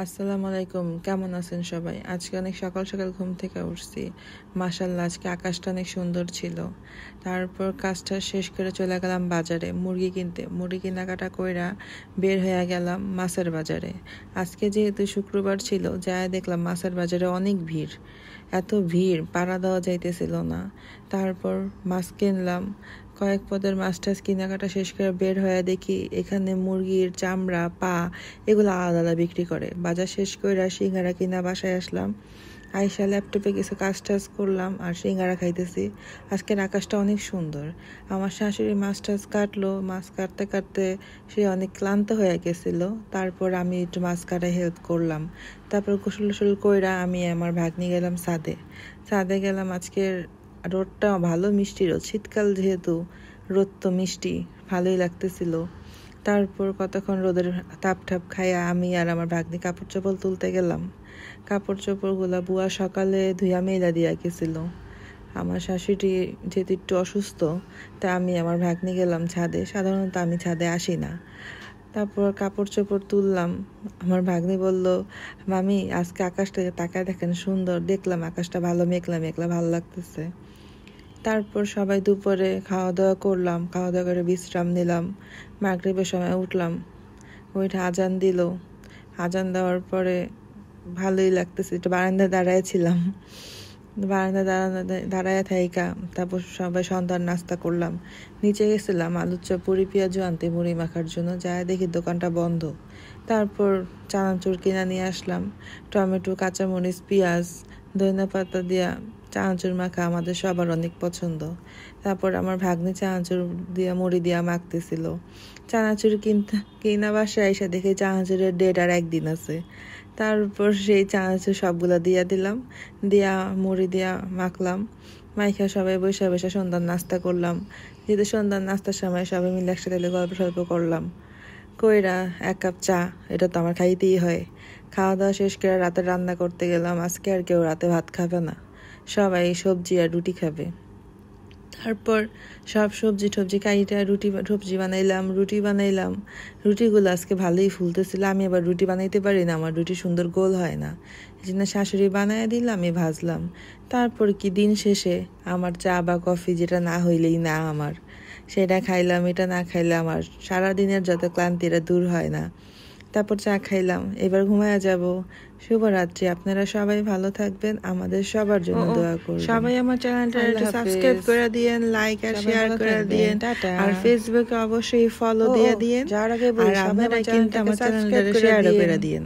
আসসালামু আলাইকুম, কেমন আছেন সবাই? আজকে অনেক সকাল সকাল ঘুম থেকে উঠছি। মাশাআল্লাহ, আজকে আকাশটা অনেক সুন্দর ছিল। তারপর কাজটা শেষ করে চলে গেলাম বাজারে মুরগি কিনতে। মুরগি কেনাকাটা কইরা বের হয়ে গেলাম মাছের বাজারে। আজকে যেহেতু শুক্রবার ছিল, যায় দেখলাম মাছের বাজারে অনেক ভিড়। এত ভিড় পাড়া দেওয়া যাইতেছিল না। তারপর মাছ কিনলাম, কয়েক পদের মাছ টাছ কেনাকাটা শেষ করে বের হয়ে দেখি এখানে মুরগির চামড়া, পা এগুলো আলাদা আলাদা বিক্রি করে। বাজার শেষ করে সিঙ্গারা কিনা বাসায় আসলাম। আইসা ল্যাপটপে কিছু কাজ টাজ করলাম আর সিঙ্গারা খাইতেছি। আজকের আকাশটা অনেক সুন্দর। আমার শাশুড়ি মাছ টাছ কাটলো, মাছ কাটতে কাটতে সে অনেক ক্লান্ত হয়ে গেছিল। তারপর আমি একটু মাছ কাটায় হেল্প করলাম। তারপর গোসল টোসল কইরা আমি আমার ভাগ্নি গেলাম ছাদে গেলাম। আজকের রোদটা ভালো মিষ্টি রোদ, শীতকাল যেহেতু রোদ তো মিষ্টি ভালোই লাগতেছিল। তারপর কতক্ষণ রোদের তাপ ঠাপ খাইয়া আমি আর আমার ভাগ্নি কাপড় চোপড় তুলতে গেলাম। কাপড় চোপড়গুলা বুয়া সকালে ধুইয়া মেলা দিয়া গেছিল। আমার শাশুড়ি যেহেতু একটু অসুস্থ, তা আমি আমার ভাগ্নি গেলাম ছাদে। সাধারণত আমি ছাদে আসি না। তারপর কাপড় চোপড় তুললাম। আমার ভাগ্নি বলল, মামি আজকে আকাশটা তাকায় দেখেন সুন্দর। দেখলাম আকাশটা ভালো মেঘলা মেঘলা, ভালো লাগতেছে। তারপর সবাই দুপুরে খাওয়া দাওয়া করলাম, খাওয়া দাওয়া করে বিশ্রাম নিলাম। মাগরিবের সময় উঠলাম, ওইটা আজান দিল। আজান দেওয়ার পরে ভালোই লাগতেছে, একটু বারান্দায় দাঁড়াইছিলাম। বারান্দায় দাঁড়ায় থাইকা তারপর সবাই সন্ধ্যার নাস্তা করলাম। নিচে গেছিলাম আলুর চপ পুরি পেঁয়াজু আনতে মুড়ি মাখার জন্য, যায় দেখি দোকানটা বন্ধ। তারপর চানাচুর কিনে নিয়ে আসলাম। টমেটো, কাঁচামরিচ, পেঁয়াজ, ধনিয়া পাতা দিয়া চানাচুর মাখা আমাদের সবার অনেক পছন্দ। তারপর আমার ভাগ্নি চানাচুর দিয়া মুড়ি দিয়া মাখতেছিল। চানাচুর কিনা বাসায় এসে দেখি চানাচুরের ডেট আর একদিন আছে। তারপর সেই চানাচুর সবগুলা দিলাম, মুড়ি দিয়া মাখলাম। মাইখা সবাই বসে বসে সন্ধ্যার নাস্তা করলাম। যেহেতু সন্ধ্যার নাস্তার সময় সবাই মিলে একসাথে গল্প সল্প করলাম। কইরা 1 কাপ চা, এটা তো আমার খাইতেই হয়। খাওয়া দাওয়া শেষ করে রাতে রান্না করতে গেলাম। আজকে আর কেউ রাতে ভাত খাবে না, সবাই সবজি আর রুটি খাবে। তারপর সব সবজি টবজি কাইটা সবজি বানাইলাম, রুটি বানাইলাম। রুটিগুলো আজকে ভালোই ফুলতেছিল। আমি আবার রুটি বানাইতে পারি না, আমার রুটি সুন্দর গোল হয় না। এই জন্য শাশুড়ি বানাইয়া দিল, আমি ভাজলাম। তারপর কি দিন শেষে আমার চা বা কফি যেটা না হইলেই না আমার, সেটা খাইলাম। এটা না খাইলে আমার সারাদিনের যত ক্লান্তিরা দূর হয় না। তারপর চা খাইলাম, এবার ঘুমায়া যাব। শুভরাত্রি। আপনারা সবাই ভালো থাকবেন, আমাদের সবার জন্য দোয়া করবেন। সবাই আমার চ্যানেলটা একটু সাবস্ক্রাইব করে দিয়েন, লাইক আর শেয়ার করে দিয়েন, আর ফেসবুকে অবশ্যই ফলো দিয়ে দিয়েন। যার আগে বলি, আপনারা কিন্তু আমার চ্যানেলটা শেয়ার করে দিয়েন।